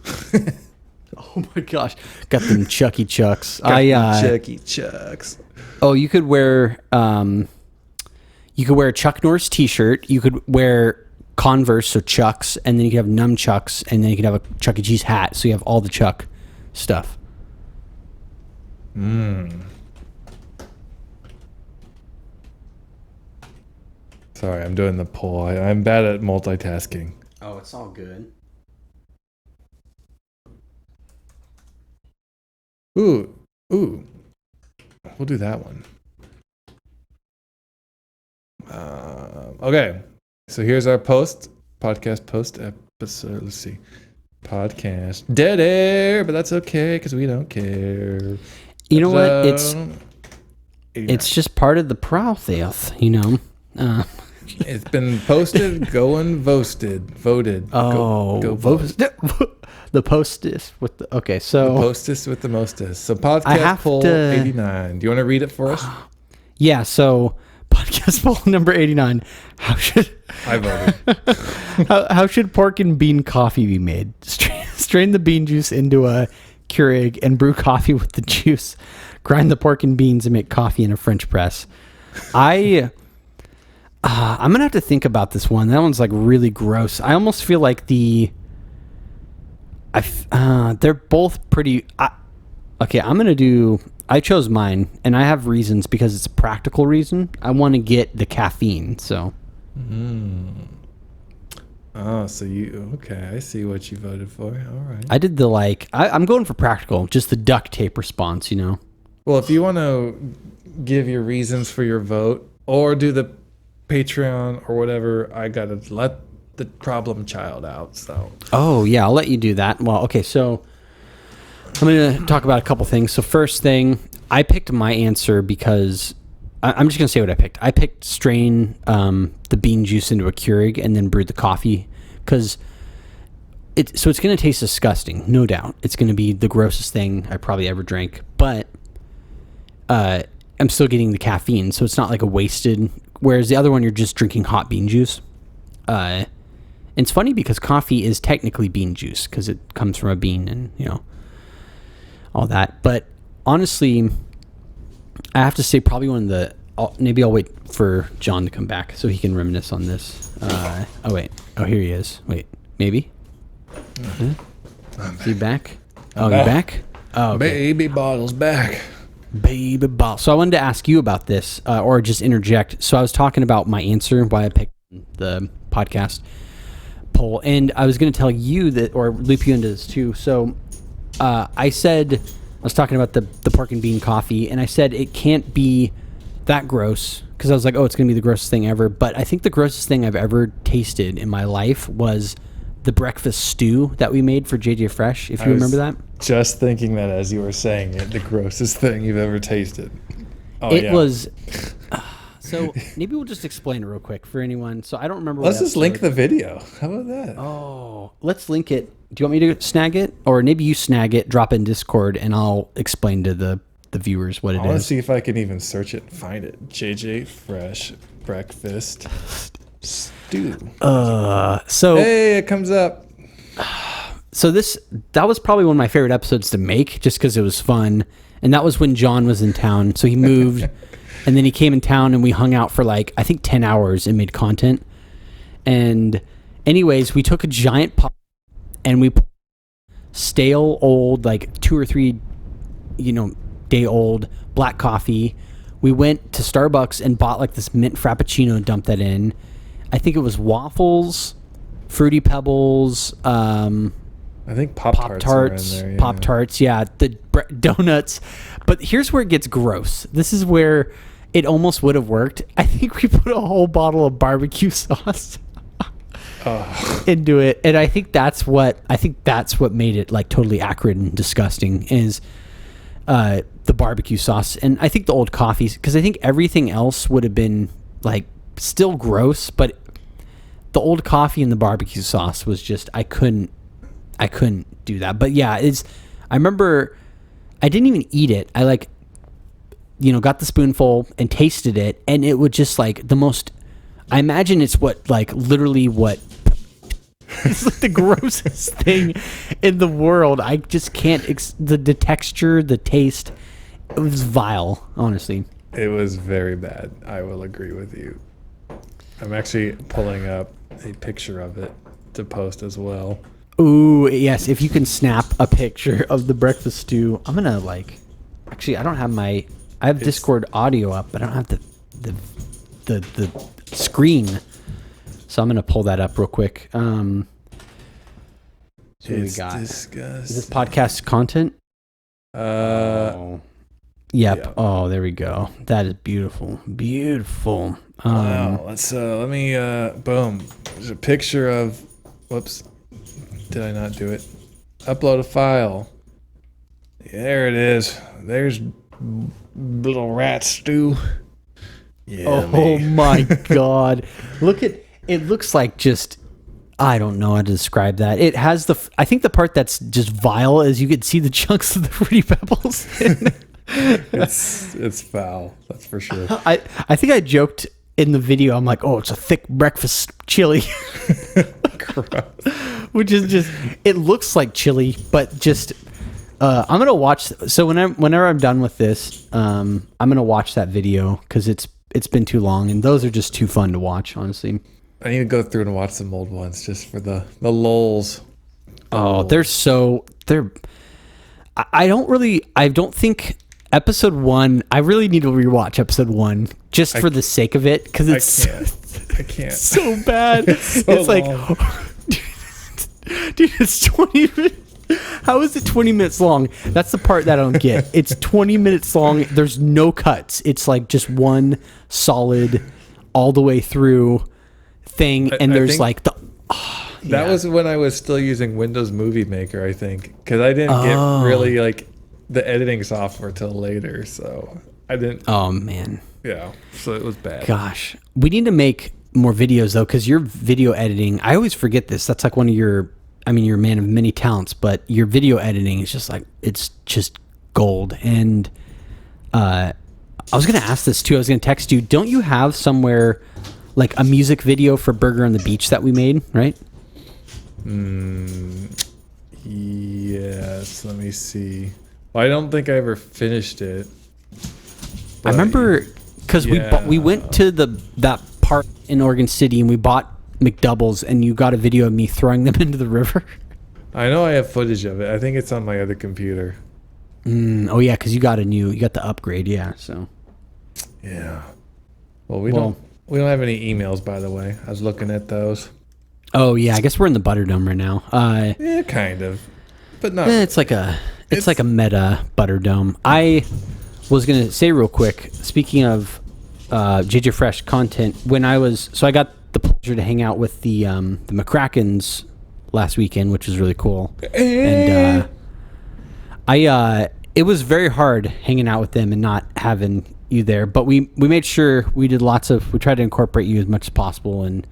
Oh my gosh, got them Chuck E. Chucks. Chuck E. Chucks. Oh, you could wear a Chuck Norris T-shirt. You could wear Converse, so Chucks, and then you could have nunchucks, and then you could have a Chuck E. Cheese hat. So you have all the Chuck stuff. Sorry, I'm doing the poll. I'm bad at multitasking. Oh, it's all good. Ooh. We'll do that one. Okay. So here's our podcast post episode. Let's see. Podcast. Dead air, but that's okay because we don't care. You know what? It's just part of the process, you know. It's been posted, going voted. Oh, go vote. The postist with the so the postest with the mostest. So podcast poll 89. Do you want to read it for us? Yeah. So podcast poll number 89. I voted. How should pork and bean coffee be made? Strain the bean juice into a Keurig and brew coffee with the juice. Grind the pork and beans and make coffee in a French press. I'm gonna have to think about this one. That one's like really gross. I almost feel like they're both pretty. I chose mine, and I have reasons because it's a practical reason. I want to get the caffeine, so. Oh, so okay? I see what you voted for. All right. I did I'm going for practical, just the duct tape response, you know. Well, if you want to give your reasons for your vote, or do the Patreon or whatever, I gotta let the problem child out. So. Oh yeah, I'll let you do that. Well, okay, so I'm gonna talk about a couple things. So first thing, I picked my answer because I'm just gonna say what I picked. I picked strain the bean juice into a Keurig and then brewed the coffee because it's gonna taste disgusting, no doubt. It's gonna be the grossest thing I probably ever drank, but I'm still getting the caffeine, so it's not like a wasted. Whereas the other one, you're just drinking hot bean juice. And it's funny because coffee is technically bean juice because it comes from a bean and, you know, all that. But honestly, I have to say probably one of the... maybe I'll wait for John to come back so he can reminisce on this. Oh, wait. Oh, here he is. Wait. Maybe? Is he back? You're back? Oh, okay. Baby bottle's back. Baby ball. So I wanted to ask you about this, or just interject. So I was talking about my answer, why I picked the podcast poll, and I was going to tell you that, or loop you into this too. So I was talking about the pork and bean coffee, and I said it can't be that gross because I was like, oh, it's going to be the grossest thing ever. But I think the grossest thing I've ever tasted in my life was the breakfast stew that we made for JJ Fresh, if you remember that. Just thinking that as you were saying it, the grossest thing you've ever tasted. Oh, it was. So maybe we'll just explain it real quick for anyone. So I don't remember. Let's just link the video. How about that? Oh, let's link it. Do you want me to snag it, or maybe you snag it, drop it in Discord, and I'll explain to the viewers what it is. I want to see if I can even search it and find it. JJ Fresh breakfast stew. So hey, it comes up. So that was probably one of my favorite episodes to make, just because it was fun, and that was when John was in town. So he moved, and then he came in town, and we hung out for like I think 10 hours and made content. And anyways, we took a giant pot and we put stale old, like 2 or 3, day old black coffee. We went to Starbucks and bought like this mint frappuccino and dumped that in. I think it was waffles, Fruity Pebbles, I think Pop-Tarts are in there. Yeah. Pop-Tarts, yeah, the donuts. But here's where it gets gross. This is where it almost would have worked. I think we put a whole bottle of barbecue sauce into it, and I think that's what made it like totally acrid and disgusting is the barbecue sauce. And I think the old coffees, because I think everything else would have been like still gross, but the old coffee and the barbecue sauce was just I couldn't do that. But yeah, I remember I didn't even eat it. I got the spoonful and tasted it, and it was just like the most, I imagine it's literally what it's like the grossest thing in the world. I just can't the texture, the taste, it was vile, honestly. It was very bad. I will agree with you. I'm actually pulling up a picture of it to post as well. Ooh, yes. If you can snap a picture of the breakfast stew, I'm gonna actually, I don't have I have Discord audio up, but I don't have the screen. So I'm gonna pull that up real quick. So it's we got disgusting. Is this podcast content? Yep. Yeah. Oh, there we go. That is beautiful. Beautiful. Wow. Let me boom. There's a picture of whoops. Did I not do it? Upload a file. There it is. There's little rat stew. Yeah. Oh my God. It looks like just, I don't know how to describe that. It has I think the part that's just vile is you could see the chunks of the Fruity Pebbles. It's foul. That's for sure. I think I joked in the video. I'm like, oh, it's a thick breakfast chili. Gross. Which is just, it looks like chili, but just, I'm going to watch. So whenever I'm done with this, I'm going to watch that video because it's been too long and those are just too fun to watch, honestly. I need to go through and watch some old ones just for the lulz. Oh, I don't think episode 1, I really need to rewatch episode 1 just for the sake of it. Cause I can't. So bad. It's like, dude, it's 20 minutes. How is it 20 minutes long? That's the part that I don't get. It's 20 minutes long. There's no cuts. It's like just one solid all the way through thing. And there's like the... That was when I was still using Windows Movie Maker, I think. Because I didn't get really like the editing software till later. So I didn't... Oh, man. Yeah. So it was bad. Gosh. We need to make more videos, though, because your video editing... I always forget this. That's like one of your... I mean, you're a man of many talents, but your video editing is just like, it's just gold. And I was going to ask this too. I was going to text you. Don't you have somewhere like a music video for Burger on the Beach that we made, right? Yes. Let me see. Well, I don't think I ever finished it. I remember because we went to that park in Oregon City and we bought McDoubles and you got a video of me throwing them into the river. I know I have footage of it. I think it's on my other computer. Oh yeah, because you got the upgrade. Yeah. So. Yeah. Well, we don't have any emails, by the way. I was looking at those. Oh yeah, I guess we're in the Butterdome right now. Yeah, kind of, but not. It's like a meta Butterdome. I was gonna say real quick. Speaking of JJ Fresh content, I got the pleasure to hang out with the McCrackens last weekend, which was really cool. And it was very hard hanging out with them and not having you there, but we made sure we tried to incorporate you as much as possible. And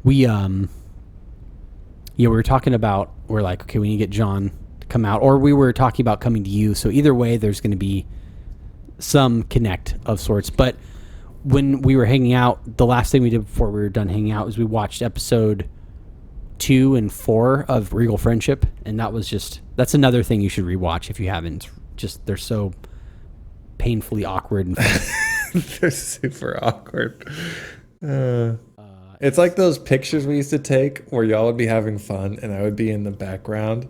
we were talking about, we're like, okay, we need to get John to come out, or we were talking about coming to you. So either way, there's going to be some connect of sorts. But when we were hanging out, the last thing we did before we were done hanging out was we watched episode 2 and 4 of Regal Friendship, and that's another thing you should rewatch if you haven't. Just they're so painfully awkward and They're super awkward. It's like those pictures we used to take where y'all would be having fun and I would be in the background.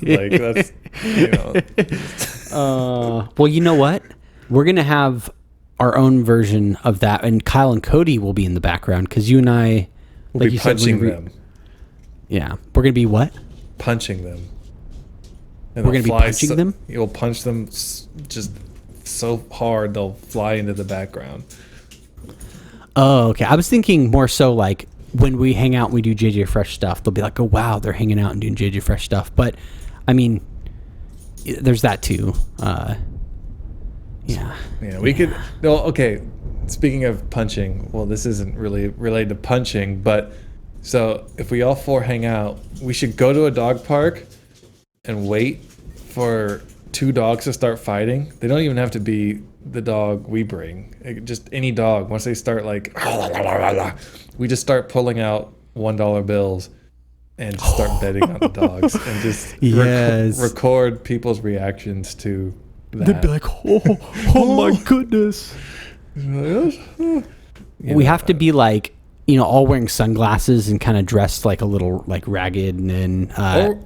Like that's, you know. Well, you know what? We're gonna have our own version of that, and Kyle and Cody will be in the background because you and I, We'll like be you said, punching them. Yeah, we're gonna be what? Punching them. And We're they'll gonna be fly punching them? You'll punch them just so hard they'll fly into the background. Oh, okay. I was thinking more so like when we hang out and we do JJ Fresh stuff, they'll be like, oh, wow, they're hanging out and doing JJ Fresh stuff. But, I mean, there's that too. Yeah. Yeah, we could. No, okay. Speaking of punching, well, this isn't really related to punching, but so if we all four hang out, we should go to a dog park and wait for two dogs to start fighting. They don't even have to be the dog we bring. Just any dog. Once they start like, we just start pulling out $1 bills and just start betting on the dogs and just record people's reactions to that. They'd be like, oh my goodness. We have to be like, you know, all wearing sunglasses and kind of dressed like a little like ragged, and then I'm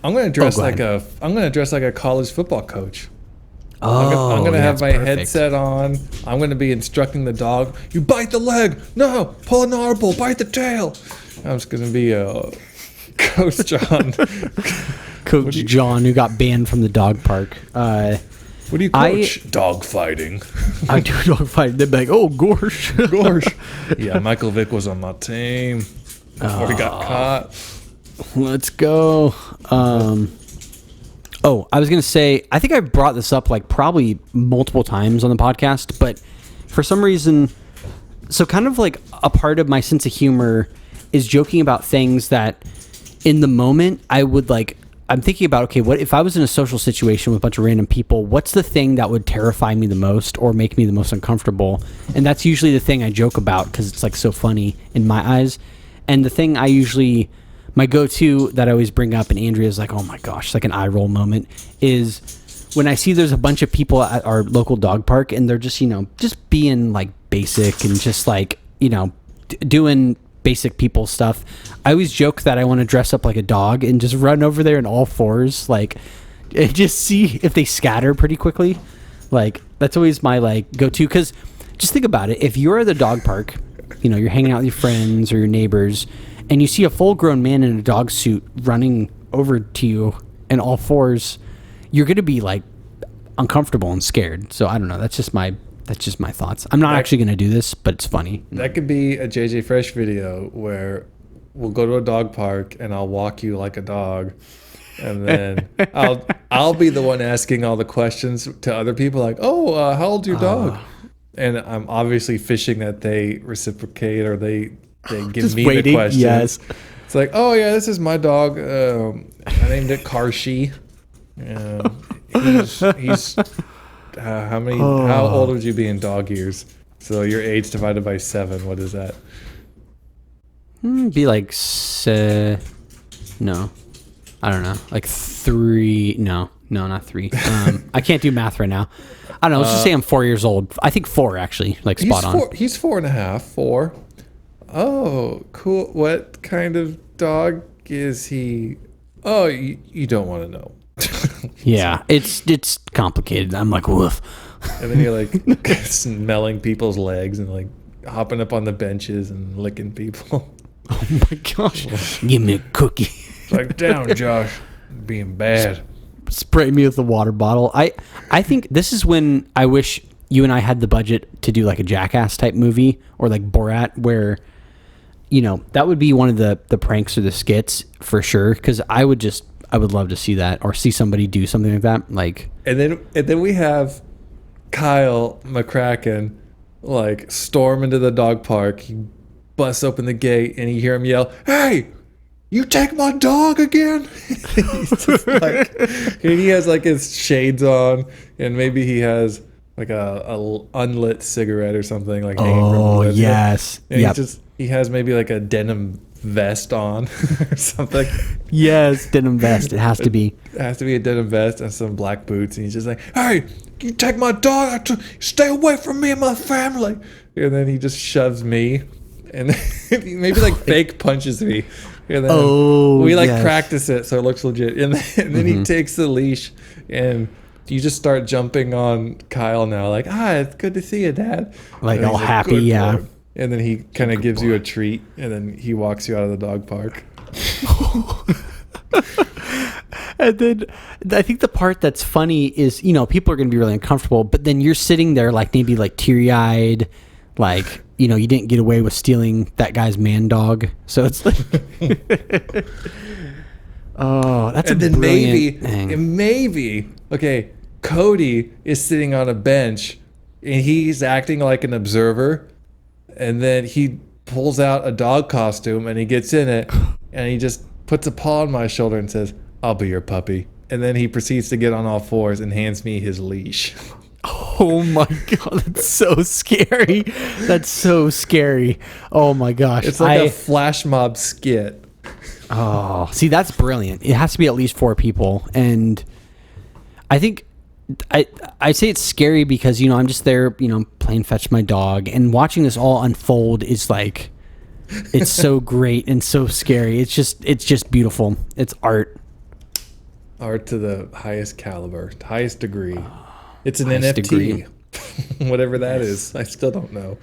gonna dress like a college football coach. Oh, I'm gonna have my perfect. headset on. I'm gonna be instructing the dog. You bite the leg. No, pull an arbor. Bite the tail. I'm just gonna be Coach John. Coach John, who got banned from the dog park. What do you coach? Dog fighting. I do dog fighting. They'd be like, oh, gosh. Yeah, Michael Vick was on my team before he got caught. Let's go. I was going to say, I think I brought this up like probably multiple times on the podcast, but for some reason, so kind of like a part of my sense of humor is joking about things that in the moment I would like, I'm thinking about, okay, what if I was in a social situation with a bunch of random people, what's the thing that would terrify me the most or make me the most uncomfortable? And that's usually the thing I joke about because it's like so funny in my eyes. And the thing I usually, my go-to that I always bring up, and Andrea's like, oh my gosh, like an eye roll moment, is when I see there's a bunch of people at our local dog park and they're just, you know, just being like basic and just like, you know, doing basic people stuff. I always joke that I want to dress up like a dog and just run over there in all fours, like, and just see if they scatter pretty quickly. Like, that's always my like go-to, because just think about it. If you're at the dog park, you know, you're hanging out with your friends or your neighbors, and you see a full-grown man in a dog suit running over to you in all fours, you're going to be like uncomfortable and scared. So I don't know. That's just my thoughts. I'm not actually going to do this, but it's funny. That could be a JJ Fresh video where we'll go to a dog park and I'll walk you like a dog, and then I'll be the one asking all the questions to other people, like, oh, how old's your dog? And I'm obviously fishing that they reciprocate or they give me the question. Yes. It's like, oh yeah, this is my dog. I named it Karshi. He's how old would you be in dog years? So your age divided by 7, what is that? Be like, no, I don't know, like 3. No, not 3. I can't do math right now. I don't know. Let's just say I'm 4 years old. I think 4 actually, like spot on. He's 4.5. 4. Oh, cool. What kind of dog is he? Oh, you don't want to know. Yeah, it's complicated. I'm like, woof. And then you're like smelling people's legs and like hopping up on the benches and licking people. Oh my gosh. Give me a cookie. Like, down, Josh. Being bad. Spray me with a water bottle. I think this is when I wish you and I had the budget to do like a Jackass type movie or like Borat, where, you know, that would be one of the pranks or the skits for sure. Because I would love to see that, or see somebody do something like that. Like, and then we have Kyle McCracken like storm into the dog park. He busts open the gate and you hear him yell, "Hey, you take my dog again?" He's just like, and he has like his shades on, and maybe he has like a unlit cigarette or something like hanging from the lip. Yes. And he has maybe like a denim vest on or something. Yes, denim vest. It has to be. It has to be a denim vest and some black boots. And he's just like, "Hey, you take my dog. Stay away from me and my family." And then he just shoves me and maybe like fake punches me. And then we like practice it so it looks legit. And then he takes the leash, and you just start jumping on Kyle now, like, it's good to see you, Dad. Like all happy, yeah. Boy. And then he kind of gives you a treat, and then he walks you out of the dog park. And then I think the part that's funny is, people are going to be really uncomfortable, but then you're sitting there like maybe like teary-eyed, like, you didn't get away with stealing that guy's man dog. So it's like, that's and a then brilliant maybe, okay, Cody is sitting on a bench, and he's acting like an observer, and then he pulls out a dog costume, and he gets in it, and he just puts a paw on my shoulder and says, "I'll be your puppy." And then he proceeds to get on all fours and hands me his leash. Oh my God, that's so scary. That's so scary. Oh my gosh. It's like a flash mob skit. Oh, see, that's brilliant. It has to be at least 4 people. And I think I say it's scary because, I'm just there, playing fetch my dog, and watching this all unfold is like, it's so great and so scary. It's just beautiful. It's art. Art to the highest caliber, highest degree. It's an highest NFT. Whatever that is. I still don't know.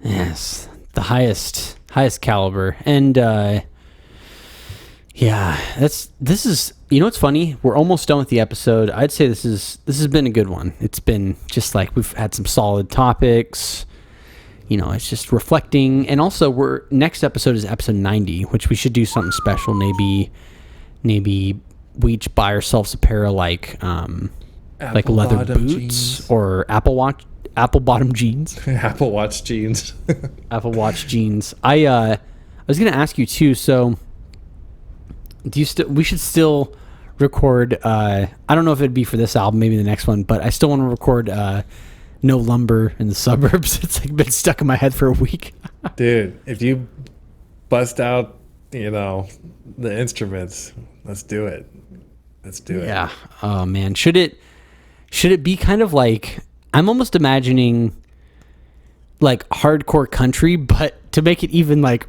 Yes. The highest caliber. And this is, what's funny? We're almost done with the episode. I'd say this has been a good one. It's been just like we've had some solid topics. It's just reflecting, and also next episode is episode 90, which we should do something special. Maybe we each buy ourselves a pair of like leather boots jeans. Or Apple bottom jeans. Apple Watch jeans. Apple Watch jeans. I was gonna ask you too. So, we should still record. I don't know if it'd be for this album, maybe the next one, but I still want to record. No lumber in the suburbs. It's like been stuck in my head for a week. Dude, if you bust out, the instruments, let's do it. Let's do it. Yeah. Oh man. Should it be kind of like, I'm almost imagining like hardcore country, but to make it even like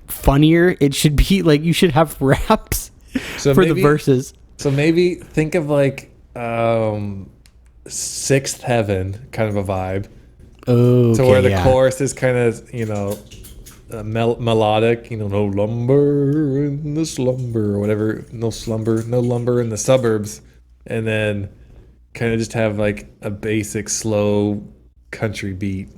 funnier, it should be like you should have raps for the verses. So maybe think of like Sixth Heaven kind of a vibe. Oh, so where the chorus is kind of melodic, no lumber in the slumber or whatever, no lumber in the suburbs, and then kind of just have like a basic slow country beat.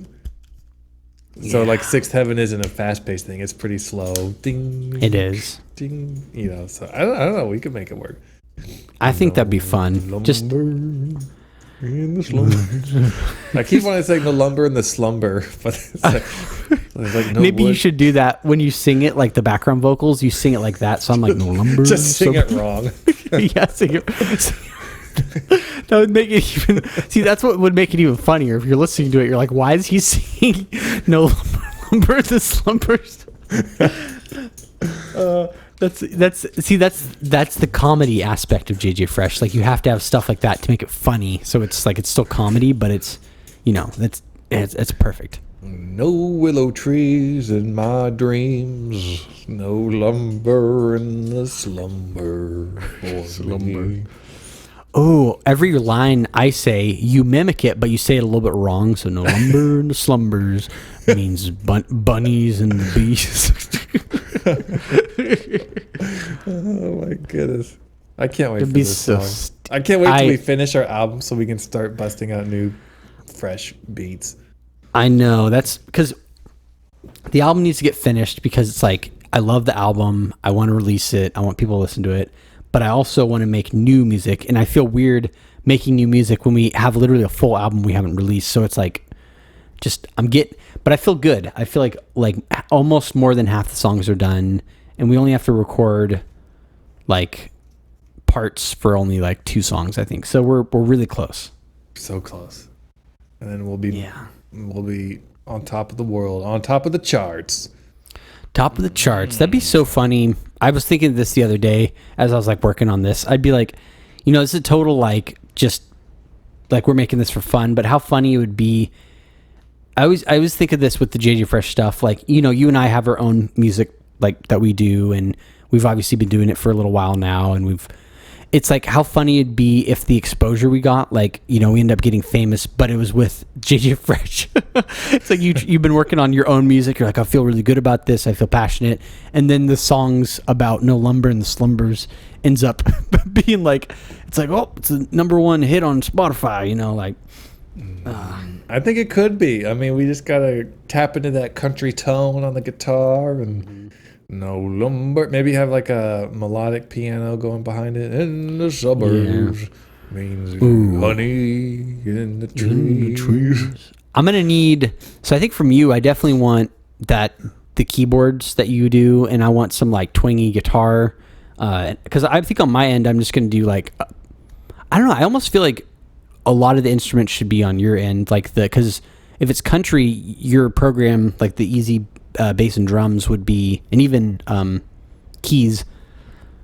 So like Sixth Heaven isn't a fast-paced thing; it's pretty slow. Ding. It is. Ding. So I don't know. We could make it work. I think that'd be fun. Just. In the slumber. I keep wanting to say no lumber in the slumber, but it's like no maybe wood. You should do that when you sing it, like the background vocals. You sing it like that, so I'm like no lumber. Just sing it wrong. Yeah, sing it. That would make it even. See, that's what would make it even funnier if you're listening to it. You're like, why is he singing no lumber in the slumbers? That's the comedy aspect of JJ Fresh. Like you have to have stuff like that to make it funny. So it's like it's still comedy, but it's it's perfect. No willow trees in my dreams. No lumber in the slumber. Slumber. Oh, every line I say, you mimic it, but you say it a little bit wrong. So no lumber in the slumbers means bunnies and bees. Oh my goodness. I can't wait It'd for be this so song. I can't wait till we finish our album so we can start busting out new fresh beats. I know. That's because the album needs to get finished, because it's like, I love the album. I want to release it. I want people to listen to it. But I also want to make new music. And I feel weird making new music when we have literally a full album we haven't released. So it's like, but I feel good. I feel like almost more than half the songs are done. And we only have to record like parts for only like 2 songs, I think. So we're really close. So close. And then we'll be on top of the world, on top of the charts. Top of the charts. That'd be so funny. I was thinking this the other day as I was like working on this. I'd be like, this is a total like just like we're making this for fun, but how funny it would be I always think of this with the JJ Fresh stuff. Like, you know, you and I have our own music like that we do, and we've obviously been doing it for a little while now, and it's like how funny it'd be if the exposure we got, like, you know, we end up getting famous, but it was with JJ Fresh. It's like you've been working on your own music. You're like, I feel really good about this. I feel passionate. And then the songs about No Lumber and the Slumbers ends up being like, it's like, oh, it's the #1 hit on Spotify, you know, like. I think it could be. I mean, we just gotta tap into that country tone on the guitar and no lumber. Maybe have like a melodic piano going behind it. In the suburbs means honey in the trees. I'm gonna need. So I think from you, I definitely want the keyboards that you do, and I want some like twangy guitar. Because I think on my end, I'm just gonna do like, I don't know. I almost feel like a lot of the instruments should be on your end, like because if it's country, your program, like the easy bass and drums would be, and even keys.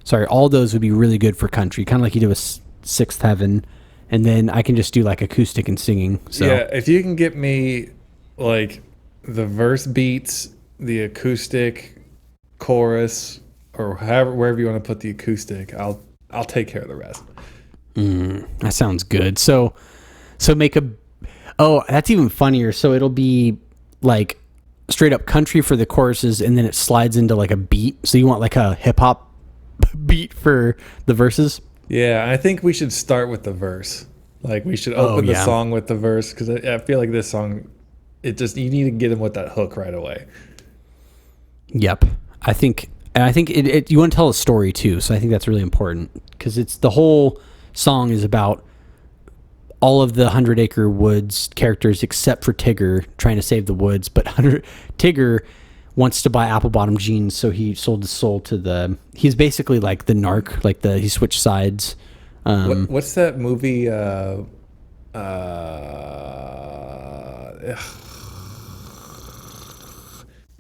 Sorry, all those would be really good for country, kind of like you do with Sixth Heaven, and then I can just do like acoustic and singing. So yeah, if you can get me like the verse beats, the acoustic chorus, or wherever you want to put the acoustic, I'll take care of the rest. That sounds good. So make that's even funnier. So it'll be like straight up country for the choruses, and then it slides into like a beat. So you want like a hip hop beat for the verses? Yeah, I think we should start with the verse. Like we should open the song with the verse, because I feel like this song, you need to get him with that hook right away. Yep. I think you want to tell a story too. So I think that's really important, because it's the whole song is about all of the 100 Acre Woods characters except for Tigger trying to save the woods, but Tigger wants to buy apple bottom jeans, so he sold his soul to he's basically like the narc, like he switched sides. What's that movie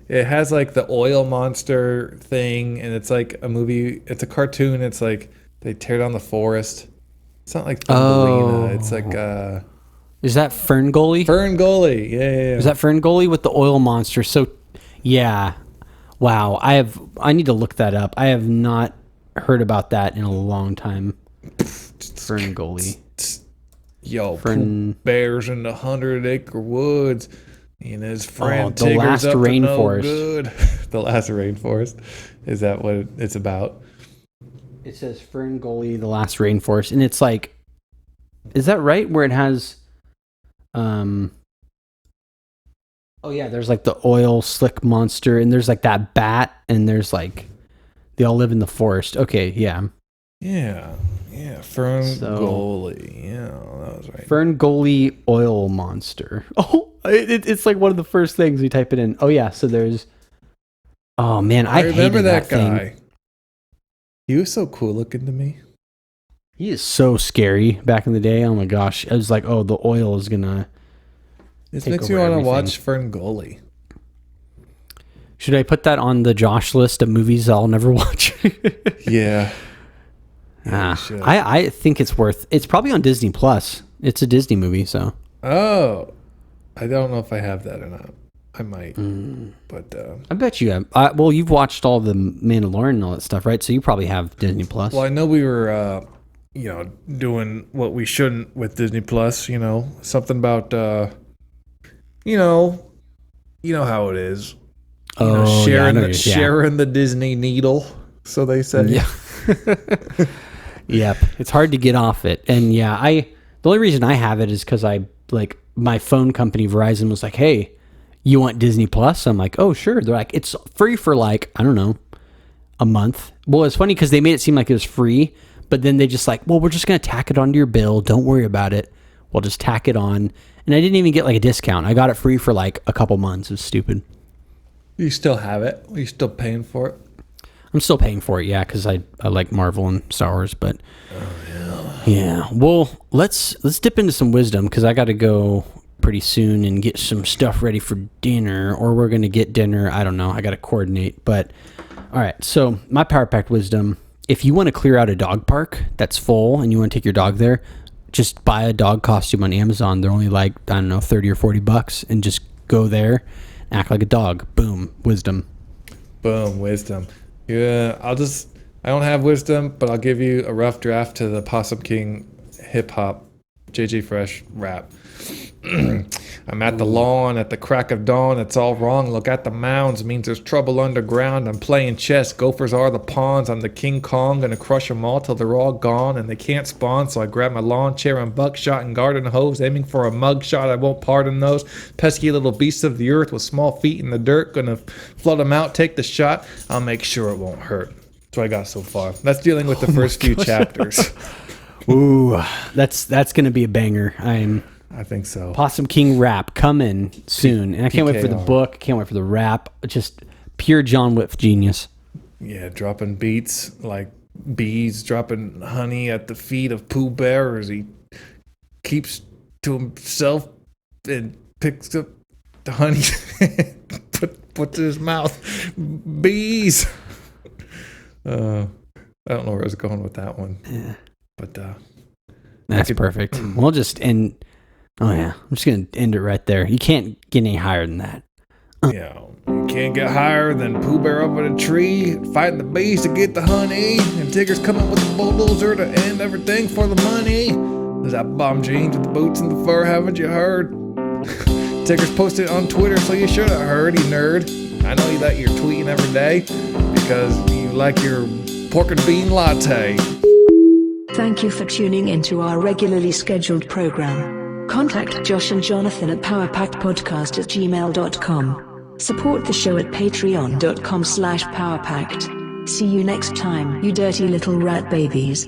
it has like the oil monster thing, and it's like a movie, it's a cartoon, it's like they tear down the forest. It's not like Thumbelina. It's like is that Ferngully? Ferngully, yeah. Is that Ferngully with the oil monster? So, yeah. Wow, I need to look that up. I have not heard about that in a long time. Ferngully. Yo, bears in the 100 Acre Woods, and his friend the Tigger's last up to no rainforest. good. The last rainforest. Is that what it's about? It says Ferngully, the last rainforest, and it's like, is that right? Where it has, oh yeah, there's like the oil slick monster, and there's like that bat, and there's like, they all live in the forest. Okay, yeah. Yeah, Ferngully. Yeah, that was right. Ferngully oil monster. Oh, it's like one of the first things we type it in. Oh yeah, so there's. Oh man, I remember hated that guy. Thing. He was so cool looking to me. He is so scary back in the day. Oh my gosh. I was like, oh, the oil is going to. This makes me want to watch Ferngully. Should I put that on the Josh list of movies I'll never watch? Yeah. I think it's probably on Disney Plus. It's a Disney movie, so. Oh. I don't know if I have that or not. I might, but I bet you have. Well, you've watched all the Mandalorian and all that stuff, right? So you probably have Disney Plus. Well, I know we were, doing what we shouldn't with Disney Plus. You know, something about, you know how it is. Sharing the Disney needle, so they say. Yeah. Yep. It's hard to get off it, and yeah, the only reason I have it is because my phone company Verizon was like, hey. You want Disney Plus? I'm like, oh, sure. They're like, it's free for like, I don't know, a month. Well, it's funny because they made it seem like it was free, but then they just like, well, we're just going to tack it onto your bill. Don't worry about it. We'll just tack it on. And I didn't even get like a discount. I got it free for like a couple months. It was stupid. You still have it? Are you still paying for it? I'm still paying for it, yeah, because I like Marvel and Star Wars, but yeah. Well, let's dip into some wisdom because I got to go pretty soon and get some stuff ready for dinner, or we're going to get dinner. I don't know. I got to coordinate. But all right. So my power packed wisdom, if you want to clear out a dog park that's full and you want to take your dog there, just buy a dog costume on Amazon. They're only like, I don't know, $30 or $40 and just go there, act like a dog. Boom, wisdom. Boom, wisdom. Yeah, I don't have wisdom, but I'll give you a rough draft to the Possum King hip hop JJ Fresh rap. I'm at the lawn at the crack of dawn. It's all wrong. Look at the mounds. Means there's trouble underground. I'm playing chess. Gophers are the pawns. I'm the King Kong. Gonna crush them all till they're all gone and they can't spawn. So I grab my lawn chair and buckshot and garden hose, aiming for a mug shot. I won't pardon those pesky little beasts of the earth with small feet in the dirt. Gonna flood them out. Take the shot. I'll make sure it won't hurt. That's what I got so far. That's dealing with the first few chapters. Ooh, that's gonna be a banger. I think so. Possum King rap coming soon, and I can't wait for the PKR. book. Can't wait for the rap. Just pure John Wick genius. Yeah, dropping beats like bees dropping honey at the feet of Pooh Bear as he keeps to himself and picks up the honey, puts in his mouth. Bees. I don't know where I was going with that one. Yeah. But That's perfect. We'll just end. Oh yeah, I'm just gonna end it right there. You can't get any higher than that. you can't get higher than Pooh Bear up in a tree, fighting the bees to get the honey, and Tigger's coming with the bulldozer to end everything for the money. There's that bomb jeans with the boots and the fur, haven't you heard? Tigger's posted on Twitter, so you should have heard, you nerd. I know that you're tweeting every day because you like your pork and bean latte. Thank you for tuning into our regularly scheduled program. Contact Josh and Jonathan at powerpackedpodcast@gmail.com. Support the show at patreon.com/powerpacked. See you next time, you dirty little rat babies.